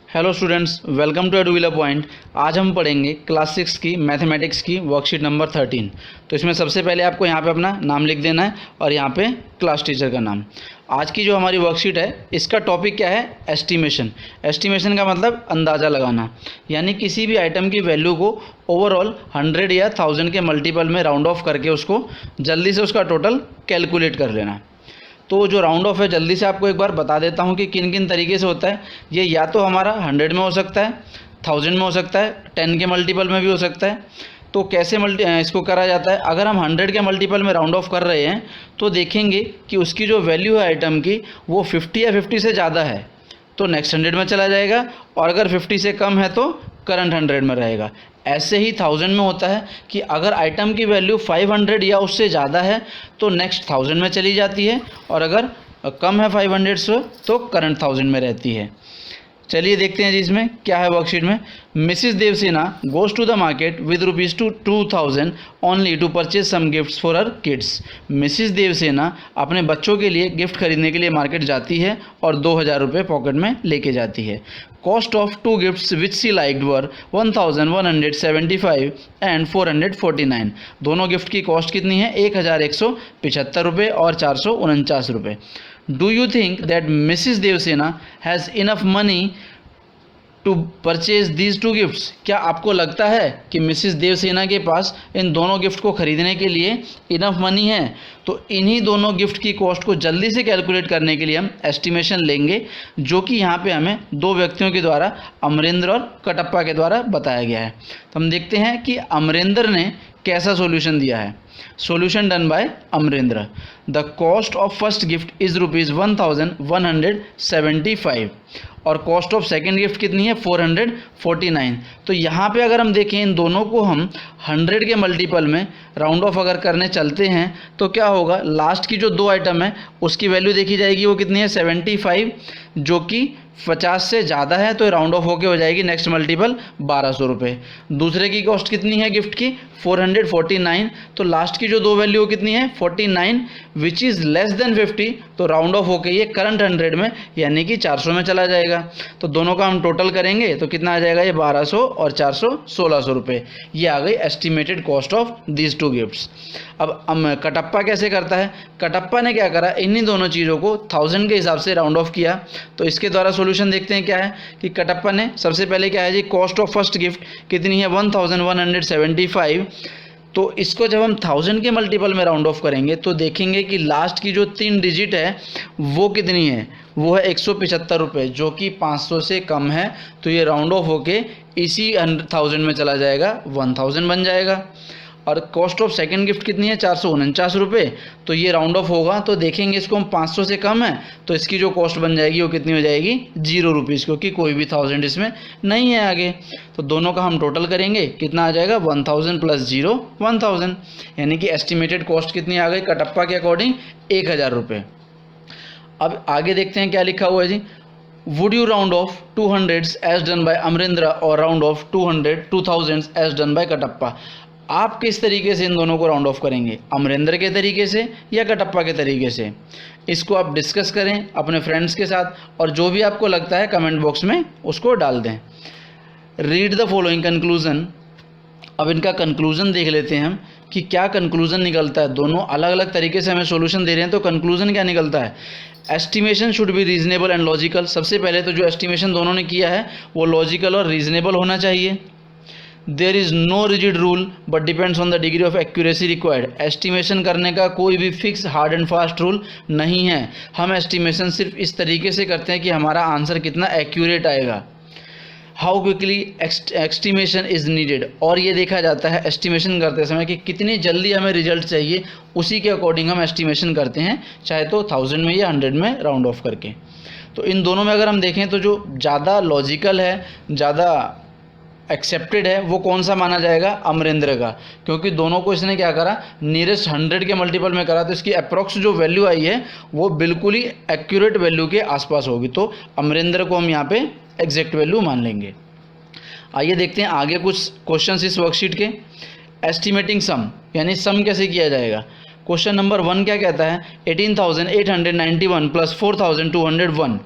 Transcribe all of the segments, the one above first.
Hello students, welcome to Eduvila point. आज हम पढ़ेंगे क्लास 6 की मैथमेटिक्स की वर्कशीट नंबर 13। तो इसमें सबसे पहले आपको यहाँ पे अपना नाम लिख देना है और यहाँ पे क्लास टीचर का नाम। आज की जो हमारी वर्कशीट है इसका टॉपिक क्या है? एस्टिमेशन। एस्टिमेशन का मतलब अंदाज़ा लगाना, यानी किसी भी आइटम की वैल्यू को ओवरऑल 100 या 1000 के मल्टीपल में राउंड ऑफ करके उसको जल्दी से उसका टोटल कैलकुलेट कर लेना। तो जो राउंड ऑफ है जल्दी से आपको एक बार बता देता हूँ कि किन किन तरीके से होता है। ये या तो हमारा 100 में हो सकता है, 1000 में हो सकता है, 10 के मल्टीपल में भी हो सकता है। तो कैसे इसको करा जाता है? अगर हम 100 के मल्टीपल में राउंड ऑफ कर रहे हैं तो देखेंगे कि उसकी जो वैल्यू है आइटम की वो 50 या 50 से ज़्यादा है तो नेक्स्ट 100 में चला जाएगा, और अगर 50 से कम है तो करंट 100 में रहेगा। ऐसे ही 1000 में होता है कि अगर आइटम की वैल्यू 500 या उससे ज़्यादा है तो नेक्स्ट 1000 में चली जाती है, और अगर कम है 500 से तो करंट 1000 में रहती है। चलिए देखते हैं जी इसमें क्या है वर्कशीट में। Mrs Devsena goes to the market with ₹2000 only to purchase some gifts for her kids. Mrs Devsena अपने बच्चों के लिए गिफ्ट खरीदने के लिए मार्केट जाती है और 2000 रुपये पॉकेट में लेके जाती है। Cost of 2 gifts which she liked were 1175 and 449। दोनों गिफ्ट की कॉस्ट कितनी है? 1175 रुपये और 449 रुपये। Do you think that Mrs. Devsena has enough money to purchase these 2 gifts? क्या आपको लगता है कि मिसिस देवसेना के पास इन दोनों गिफ्ट को खरीदने के लिए इनफ मनी है? तो इन्हीं दोनों गिफ्ट की कॉस्ट को जल्दी से कैलकुलेट करने के लिए हम एस्टिमेशन लेंगे, जो कि यहाँ पे हमें 2 व्यक्तियों के द्वारा, अमरेंद्र और कटप्पा के द्वारा बताया गया है। तो हम देखते हैं कि अमरेंद्र ने कैसा सॉल्यूशन दिया है। Solution done by Amarendra. The cost of first gift is ₹1175 और कॉस्ट ऑफ सेकेंड गिफ्ट कितनी है? 449। तो यहाँ पे अगर हम देखें इन दोनों को हम 100 के मल्टीपल में राउंड ऑफ अगर करने चलते हैं तो क्या होगा? लास्ट की जो 2 आइटम है उसकी वैल्यू देखी जाएगी, वो कितनी है? 75, जो कि 50 से ज़्यादा है तो राउंड ऑफ होके हो जाएगी नेक्स्ट मल्टीपल 1200 रुपये। दूसरे की कॉस्ट कितनी है गिफ्ट की? 449। तो लास्ट की जो 2 वैल्यू कितनी है? 49 विच इज़ लेस देन 50, तो राउंड ऑफ होके ये करंट 100 में यानी कि 400 में चला जाएगा। तो दोनों का हम टोटल करेंगे तो कितना आ जाएगा? ये 1200 और 400 1600 रुपये। ये आ गई estimated cost of these 2 gifts. अब कटप्पा कैसे करता है? कटप्पा ने क्या करा? इन्हीं दोनों चीज़ों को 1000 के हिसाब से राउंड ऑफ किया। तो इसके द्वारा सॉल्यूशन देखते हैं क्या है कि कटप्पा ने सबसे पहले क्या है जी, कॉस्ट ऑफ फर्स्ट गिफ्ट कितनी है? 1175। तो इसको जब हम 1000 के मल्टीपल में राउंड ऑफ करेंगे तो देखेंगे कि लास्ट की जो 3 डिजिट है वो कितनी है? वो है 175 रुपये, जो कि 500 से कम है। तो ये राउंड ऑफ होके इसी 1000 में चला जाएगा, 1000 बन जाएगा। और कॉस्ट ऑफ सेकंड गिफ्ट कितनी है? 449 रुपये। तो ये राउंड ऑफ होगा तो देखेंगे इसको हम 500 से कम है तो इसकी जो कॉस्ट बन जाएगी वो कितनी हो जाएगी? 0 रुपीज़, क्योंकि कोई भी 1000 इसमें नहीं है आगे। तो दोनों का हम टोटल करेंगे, कितना आ जाएगा? 1000 + 0 1000, यानी कि एस्टिमेटेड कॉस्ट कितनी आ गई कटप्पा के अकॉर्डिंग? 1000 रुपये। अब आगे देखते हैं क्या लिखा हुआ है जी। Would you round off 200s as done by Amrendra or round off 2000s as done by Katappa? आप किस तरीके से इन दोनों को राउंड ऑफ करेंगे? अमरेंद्र के तरीके से या कटप्पा के तरीके से? इसको आप डिस्कस करें अपने फ्रेंड्स के साथ, और जो भी आपको लगता है कमेंट बॉक्स में उसको डाल दें। Read the following conclusion. अब इनका कंक्लूजन देख लेते हैं हम कि क्या कंक्लूजन निकलता है। दोनों अलग अलग तरीके से हमें सॉल्यूशन दे रहे हैं तो कंक्लूजन क्या निकलता है? Estimation should be reasonable and logical. सबसे पहले तो जो एस्टिमेशन दोनों ने किया है वो लॉजिकल और रीजनेबल होना चाहिए। There is no rigid rule but depends on the degree of accuracy required. Estimation करने का कोई भी fix hard and fast rule नहीं है। हम एस्टिमेशन सिर्फ इस तरीके से करते हैं कि हमारा आंसर कितना एक्यूरेट आएगा। How quickly estimation is needed, और ये देखा जाता है एस्टिमेशन करते समय कि कितनी जल्दी हमें रिजल्ट चाहिए, उसी के अकॉर्डिंग हम एस्टिमेशन करते हैं, चाहे तो 1000 में या 100 में राउंड ऑफ करके। तो इन दोनों में अगर हम देखें तो जो ज़्यादा लॉजिकल है, ज़्यादा एक्सेप्टेड है, वो कौन सा माना जाएगा? अमरेंद्र का, क्योंकि दोनों को इसने क्या करा? नियरेस्ट 100 के मल्टीपल में करा, तो इसकी अप्रॉक्स जो वैल्यू आई है वो बिल्कुल ही एक्यूरेट वैल्यू के आसपास होगी। तो अमरेंद्र को हम यहाँ पे एग्जैक्ट वैल्यू मान लेंगे। आइए देखते हैं आगे कुछ क्वेश्चंस इस वर्कशीट के। एस्टिमेटिंग सम, यानी सम कैसे किया जाएगा। क्वेश्चन नंबर 1 क्या कहता है? 18,891 + 4,201।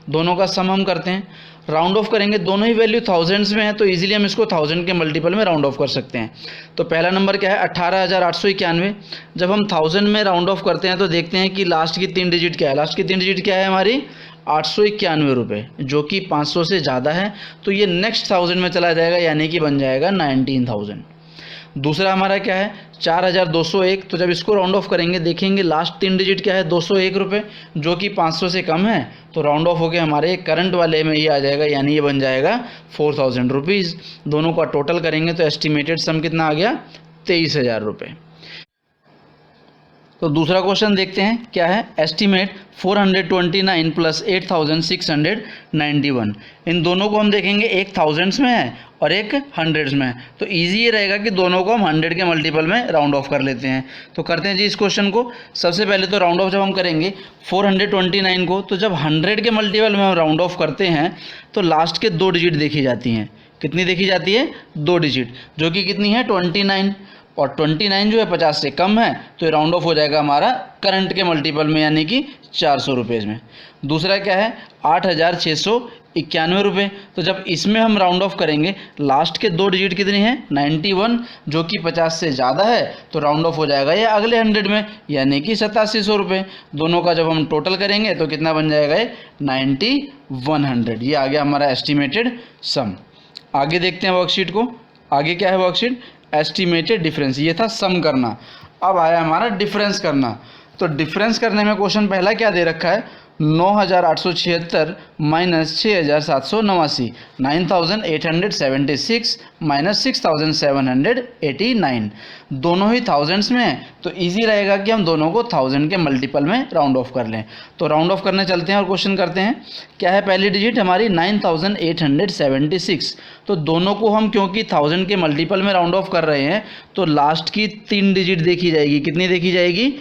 दोनों का सम हम करते हैं, राउंड ऑफ करेंगे, दोनों ही वैल्यू थाउजेंड्स में है तो इजीली हम इसको 1000 के मल्टीपल में राउंड ऑफ कर सकते हैं। तो पहला नंबर क्या है 18,891। जब हम 1000 में राउंड ऑफ करते हैं तो देखते हैं कि लास्ट की 3 डिजिट क्या है। लास्ट की 3 डिजिट क्या है हमारी 891 रुपये, जो कि 500 से ज़्यादा है, तो ये नेक्स्ट 1000 में चला जाएगा, यानी कि बन जाएगा 19,000। दूसरा हमारा क्या है 4,201। तो जब इसको राउंड ऑफ करेंगे देखेंगे लास्ट 3 डिजिट क्या है 201 रुपये, जो कि 500 से कम है, तो राउंड ऑफ होकर हमारे करंट वाले में ये आ जाएगा, यानी ये बन जाएगा 4,000 रुपीज़। दोनों का टोटल करेंगे तो एस्टिमेटेड सम कितना आ गया 23,000 रुपये। तो दूसरा क्वेश्चन देखते हैं क्या है, एस्टीमेट 429 प्लस 8,691। इन दोनों को हम देखेंगे, एक थाउजेंड्स में है और एक हंड्रेड्स में है, तो इजी ये रहेगा कि दोनों को हम 100 के मल्टीपल में राउंड ऑफ कर लेते हैं। तो करते हैं जी इस क्वेश्चन को। सबसे पहले तो राउंड ऑफ जब हम करेंगे 429 को, तो जब 100 के मल्टीपल में हम राउंड ऑफ करते हैं तो लास्ट के 2 डिजिट देखी जाती हैं। कितनी देखी जाती है 2 डिजिट, जो कि कितनी है 29, और 29 जो है 50 से कम है, तो ये राउंड ऑफ हो जाएगा हमारा करंट के मल्टीपल में, यानी कि 400 रुपये में। दूसरा क्या है 8,691 रुपये। तो जब इसमें हम राउंड ऑफ करेंगे लास्ट के 2 डिजिट कितनी है 91, जो कि 50 से ज़्यादा है, तो राउंड ऑफ हो जाएगा ये अगले 100 में, यानी कि 8700 रुपये। दोनों का जब हम टोटल करेंगे तो कितना बन जाएगा ये 9100। ये आ गया हमारा एस्टिमेटेड सम। आगे देखते हैं वर्कशीट को। आगे क्या है वर्कशीट, एस्टिमेटेड डिफरेंस। ये था सम करना, अब आया हमारा डिफरेंस करना। तो डिफरेंस करने में क्वेश्चन पहला क्या दे रखा है 9,876 माइनस 6,789, 9,876 माइनस 6,789। दोनों ही थाउजेंड्स में है, तो इजी रहेगा कि हम दोनों को 1000 के मल्टीपल में राउंड ऑफ कर लें। तो राउंड ऑफ करने चलते हैं और क्वेश्चन करते हैं। क्या है पहली डिजिट हमारी 9,876। तो दोनों को हम क्योंकि 1000 के मल्टीपल में राउंड ऑफ कर रहे हैं, तो लास्ट की 3 डिजिट देखी जाएगी। कितनी देखी जाएगी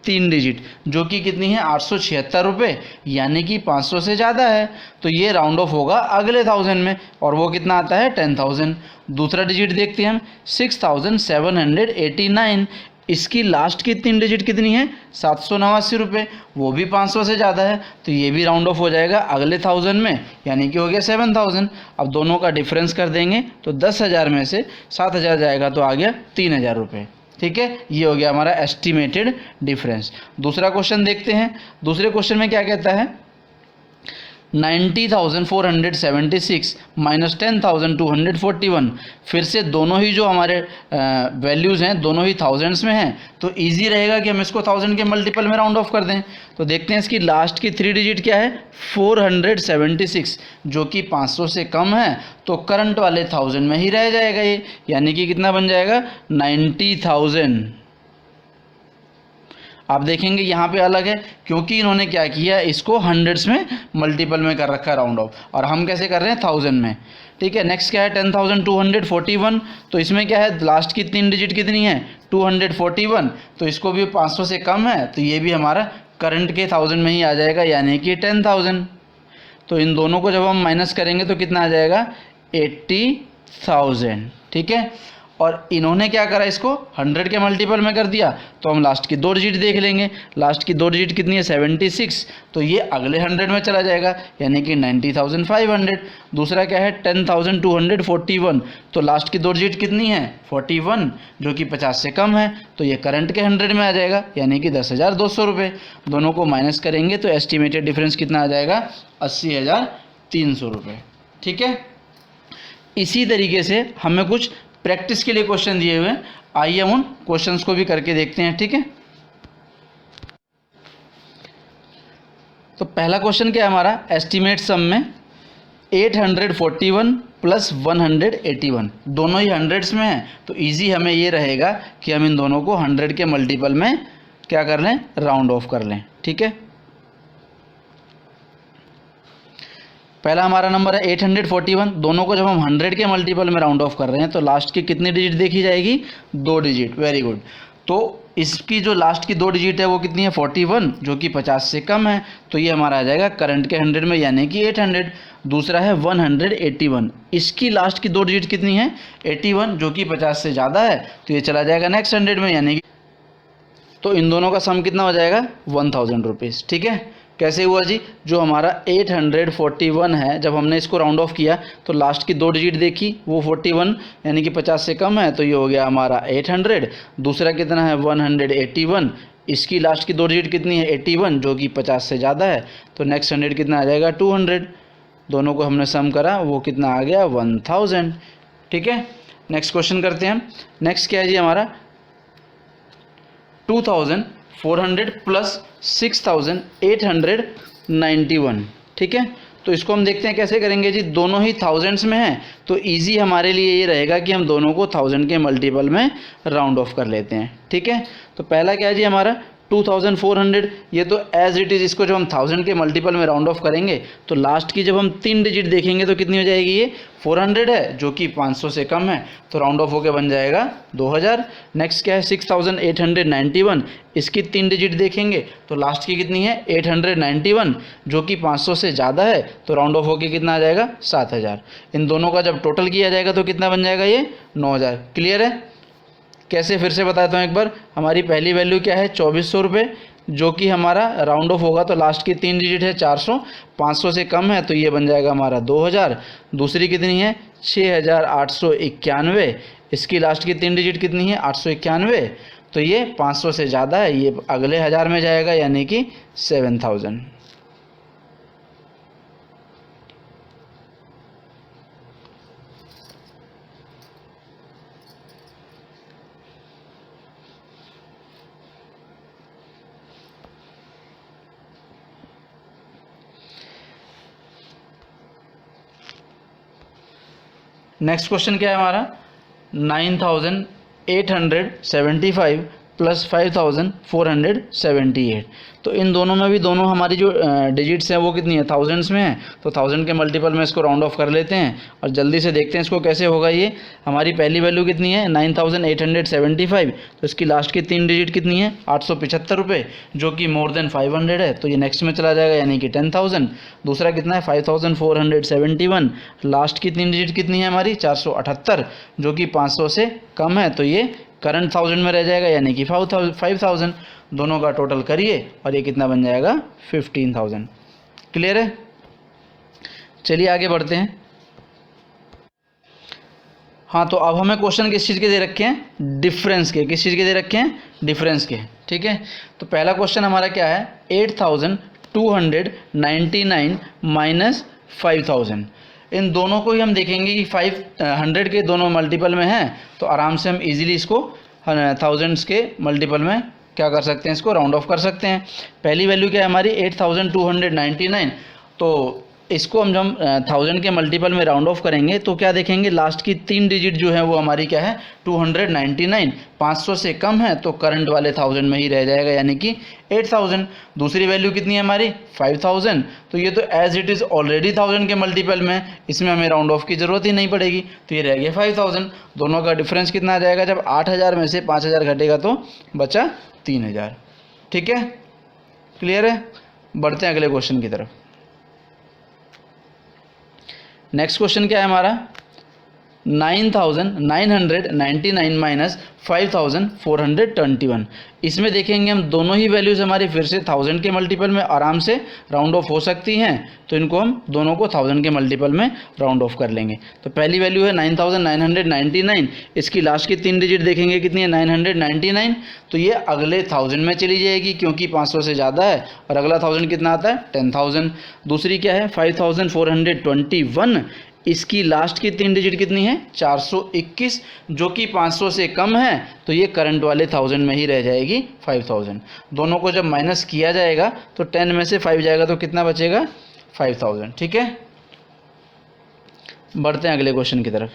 3 डिजिट, जो कि कितनी है 876 रुपये, यानी कि 500 से ज़्यादा है, तो ये राउंड ऑफ होगा अगले 1000 में, और वो कितना आता है 10,000। दूसरा डिजिट देखते हैं हम 6,789। इसकी लास्ट की 3 डिजिट कितनी है 789 रुपये, वो भी 500 से ज़्यादा है, तो ये भी राउंड ऑफ हो जाएगा अगले 1000 में, यानी कि हो गया 7000। अब दोनों का डिफरेंस कर देंगे तो 10,000 में से 7,000 जाएगा तो आ गया 3,000 रुपये। ठीक है, ये हो गया हमारा एस्टिमेटेड डिफरेंस। दूसरा क्वेश्चन देखते हैं। दूसरे क्वेश्चन में क्या कहता है 90,476 माइनस 10,241। फिर से दोनों ही जो हमारे वैल्यूज़ हैं दोनों ही थाउजेंड्स में हैं, तो इजी रहेगा कि हम इसको 1000 के मल्टीपल में राउंड ऑफ कर दें। तो देखते हैं इसकी लास्ट की 3 डिजिट क्या है 476, जो कि 500 से कम है, तो करंट वाले 1000 में ही रह जाएगा ये, यानी कि कितना बन जाएगा 90,000। आप देखेंगे यहाँ पे अलग है, क्योंकि इन्होंने क्या किया इसको हंड्रेड्स में मल्टीपल में कर रखा है राउंड ऑफ, और हम कैसे कर रहे हैं 1000 में। ठीक है, नेक्स्ट क्या है 10,241। तो इसमें क्या है लास्ट की 3 डिजिट कितनी है 241, तो इसको भी 500 से कम है, तो ये भी हमारा करंट के 1000 में ही आ जाएगा, यानी कि 10,000। तो इन दोनों को जब हम माइनस करेंगे तो कितना आ जाएगा 80,000। ठीक है, और इन्होंने क्या करा इसको 100 के मल्टीपल में कर दिया, तो हम लास्ट की 2 डिजिट देख लेंगे। लास्ट की 2 डिजिट कितनी है 76, तो ये अगले 100 में चला जाएगा, यानी कि 90,500। दूसरा क्या है 10,241, तो लास्ट की 2 डिजिट कितनी है 41, जो कि 50 से कम है, तो ये करंट के 100 में आ जाएगा, यानी कि 10,200 रुपये। दोनों को माइनस करेंगे तो एस्टिमेटेड डिफरेंस कितना आ जाएगा 80,300 रुपये। ठीक है, इसी तरीके से हमें कुछ प्रैक्टिस के लिए क्वेश्चन दिए हुए हैं, आइए हम उन क्वेश्चंस को भी करके देखते हैं। ठीक है, तो पहला क्वेश्चन क्या है हमारा एस्टीमेट सम में 841 प्लस 181, दोनों ही हंड्रेड्स में है, तो इजी हमें ये रहेगा कि हम इन दोनों को 100 के मल्टीपल में क्या कर लें राउंड ऑफ कर लें। ठीक है, पहला हमारा नंबर है 841। दोनों को जब हम 100 के मल्टीपल में राउंड ऑफ कर रहे हैं तो लास्ट की कितनी डिजिट देखी जाएगी 2 डिजिट। Very good. तो इसकी जो लास्ट की 2 डिजिट है वो कितनी है 41, जो कि 50 से कम है, तो ये हमारा आ जाएगा करंट के 100 में, यानी कि 800। दूसरा है 181, इसकी लास्ट की 2 डिजिट कितनी है 81, जो कि 50 से ज़्यादा है, तो ये चला जाएगा नेक्स्ट 100 में, यानी कि तो इन दोनों का सम कितना हो जाएगा 1000 रुपीज़। ठीक है, कैसे हुआ जी, जो हमारा 841 है, जब हमने इसको राउंड ऑफ किया तो लास्ट की 2 डिजिट देखी, वो 41 यानी कि 50 से कम है, तो ये हो गया हमारा 800। दूसरा कितना है 181, इसकी लास्ट की 2 डिजिट कितनी है 81, जो कि 50 से ज़्यादा है, तो नेक्स्ट 100 कितना आ जाएगा 200। दोनों को हमने सम करा, वो कितना आ गया 1000। ठीक है, नेक्स्ट क्वेश्चन करते हैं हम। नेक्स्ट क्या है जी हमारा 2400 प्लस 6891। ठीक है, तो इसको हम देखते हैं कैसे करेंगे जी। दोनों ही थाउजेंड्स में है, तो इजी हमारे लिए ये रहेगा कि हम दोनों को 1000 के मल्टीपल में राउंड ऑफ कर लेते हैं। ठीक है, तो पहला क्या है जी हमारा 2400, ये तो एज इट इज़, इसको जब हम 1000 के मल्टीपल में राउंड ऑफ करेंगे तो लास्ट की जब हम 3 डिजिट देखेंगे तो कितनी हो जाएगी, ये 400 है, जो कि 500 से कम है, तो राउंड ऑफ होके बन जाएगा 2000। नेक्स्ट क्या है 6891, इसकी 3 डिजिट देखेंगे तो लास्ट की कितनी है 891, जो कि 500 से ज़्यादा है, तो राउंड ऑफ होके कितना आ जाएगा 7000। इन दोनों का जब टोटल किया जाएगा तो कितना बन जाएगा, ये 9000। क्लियर है, कैसे फिर से बताता हूँ एक बार। हमारी पहली वैल्यू क्या है 2400 रुपये, जो कि हमारा राउंड ऑफ होगा तो लास्ट की 3 डिजिट है 400, 500 से कम है, तो ये बन जाएगा हमारा 2000। दूसरी कितनी है 6891, इसकी लास्ट की 3 डिजिट कितनी है 891, तो ये 500 से ज़्यादा है, ये अगले 1000 में जाएगा, यानी कि 7000। नेक्स्ट क्वेश्चन क्या है हमारा 9875 प्लस 5478। तो इन दोनों में भी दोनों हमारी जो डिजिट्स हैं वो कितनी है थाउजेंड्स में है, तो 1000 के मल्टीपल में इसको राउंड ऑफ कर लेते हैं और जल्दी से देखते हैं इसको कैसे होगा। ये हमारी पहली वैल्यू कितनी है 9875, तो इसकी लास्ट की 3 डिजिट कितनी है 875 रुपये, जो कि मोर देन 500 है, तो ये नेक्स्ट में चला जाएगा, यानी कि 10000। दूसरा कितना है 5471, लास्ट की 3 डिजिट कितनी है हमारी 478, जो कि 500 से कम है, तो ये करंट 1000 में रह जाएगा, यानी कि 5000। दोनों का टोटल करिए और ये कितना बन जाएगा 15000। क्लियर है, चलिए आगे बढ़ते हैं। हाँ, तो अब हमें क्वेश्चन किस चीज़ के दे रखे हैं, डिफरेंस के। किस चीज़ के दे रखे हैं, डिफरेंस के। ठीक है, तो पहला क्वेश्चन हमारा क्या है 8299 माइनस 5000। इन दोनों को ही हम देखेंगे कि 500 के दोनों मल्टीपल में हैं, तो आराम से हम इजीली इसको थाउजेंड्स के मल्टीपल में क्या कर सकते हैं, इसको राउंड ऑफ कर सकते हैं। पहली वैल्यू क्या है हमारी 8299, तो इसको हम जब 1000 के मल्टीपल में राउंड ऑफ करेंगे तो क्या देखेंगे, लास्ट की 3 डिजिट जो है वो हमारी क्या है 299, 500 से कम है, तो करंट वाले 1000 में ही रह जाएगा, यानी कि 8000। दूसरी वैल्यू कितनी है हमारी 5000, तो ये तो एज इट इज़ ऑलरेडी 1000 के मल्टीपल में, इसमें हमें राउंड ऑफ की ज़रूरत ही नहीं पड़ेगी, तो ये रह गया 5000। दोनों का डिफरेंस कितना आ जाएगा, जब 8000 में से 5000 घटेगा तो बचा 3000। ठीक है, क्लियर है, बढ़ते हैं अगले क्वेश्चन की तरफ। नेक्स्ट क्वेश्चन क्या है हमारा 9999 माइनस 5421। इसमें देखेंगे हम दोनों ही वैल्यूज़ हमारी फिर से 1000 के मल्टीपल में आराम से राउंड ऑफ हो सकती हैं, तो इनको हम दोनों को 1000 के मल्टीपल में राउंड ऑफ कर लेंगे। तो पहली वैल्यू है 9999, इसकी लास्ट की 3 डिजिट देखेंगे कितनी है 999, तो ये अगले 1000 में चली जाएगी क्योंकि 500 से ज़्यादा है, और अगला 1000 कितना आता है 10000। दूसरी क्या है 5421, इसकी लास्ट की 3 डिजिट कितनी है 421, जो कि 500 से कम है, तो ये करंट वाले 1000 में ही रह जाएगी 5000। दोनों को जब माइनस किया जाएगा तो 10 में से 5 जाएगा तो कितना बचेगा 5000। ठीक है, बढ़ते हैं अगले क्वेश्चन की तरफ।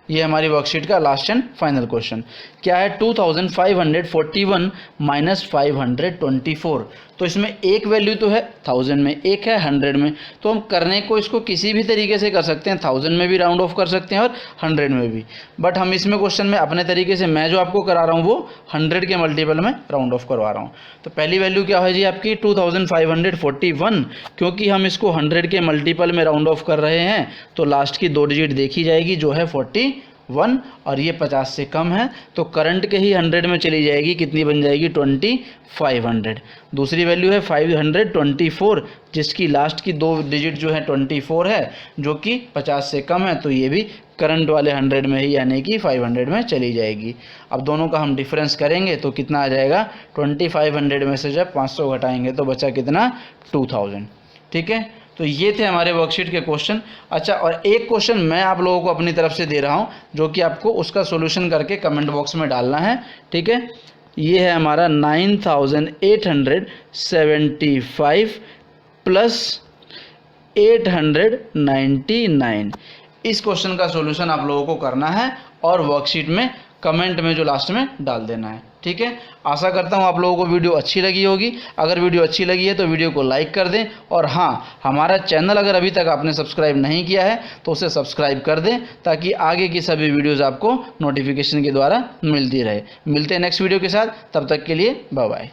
ये हमारी वर्कशीट का लास्ट एंड फाइनल क्वेश्चन क्या है 2541 माइनस 524। तो इसमें एक वैल्यू तो है 1000 में, एक है 100 में, तो हम करने को इसको किसी भी तरीके से कर सकते हैं, 1000 में भी राउंड ऑफ कर सकते हैं और 100 में भी, बट हम इसमें क्वेश्चन में अपने तरीके से मैं जो आपको करा रहा हूँ वो 100 के मल्टीपल में राउंड ऑफ करवा रहा हूँ। तो पहली वैल्यू क्या है जी आपकी 2541, क्योंकि हम इसको 100 के मल्टीपल में राउंड ऑफ कर रहे हैं तो लास्ट की 2 डिजिट देखी जाएगी जो है 41। 1 और ये 50 से कम है तो करंट के ही 100 में चली जाएगी, कितनी बन जाएगी 2500। दूसरी वैल्यू है 524 जिसकी लास्ट की 2 डिजिट जो है 24 है जो कि 50 से कम है, तो ये भी करंट वाले 100 में ही यानी कि 500 में चली जाएगी। अब दोनों का हम डिफरेंस करेंगे तो कितना आ जाएगा, 2500 में से जब 500 घटाएंगे तो बचा कितना 2000। ठीक है, तो ये थे हमारे वर्कशीट के क्वेश्चन। अच्छा, और एक क्वेश्चन मैं आप लोगों को अपनी तरफ से दे रहा हूँ जो कि आपको उसका सॉल्यूशन करके कमेंट बॉक्स में डालना है। ठीक है, ये है हमारा 9875 प्लस 899। इस क्वेश्चन का सॉल्यूशन आप लोगों को करना है और वर्कशीट में कमेंट में जो लास्ट में डाल देना है। ठीक है, आशा करता हूँ आप लोगों को वीडियो अच्छी लगी होगी। अगर वीडियो अच्छी लगी है तो वीडियो को लाइक कर दें, और हाँ, हमारा चैनल अगर अभी तक आपने सब्सक्राइब नहीं किया है तो उसे सब्सक्राइब कर दें ताकि आगे की सभी वीडियोज़ आपको नोटिफिकेशन के द्वारा मिलती रहे। मिलते हैं नेक्स्ट वीडियो के साथ, तब तक के लिए बाय बाय।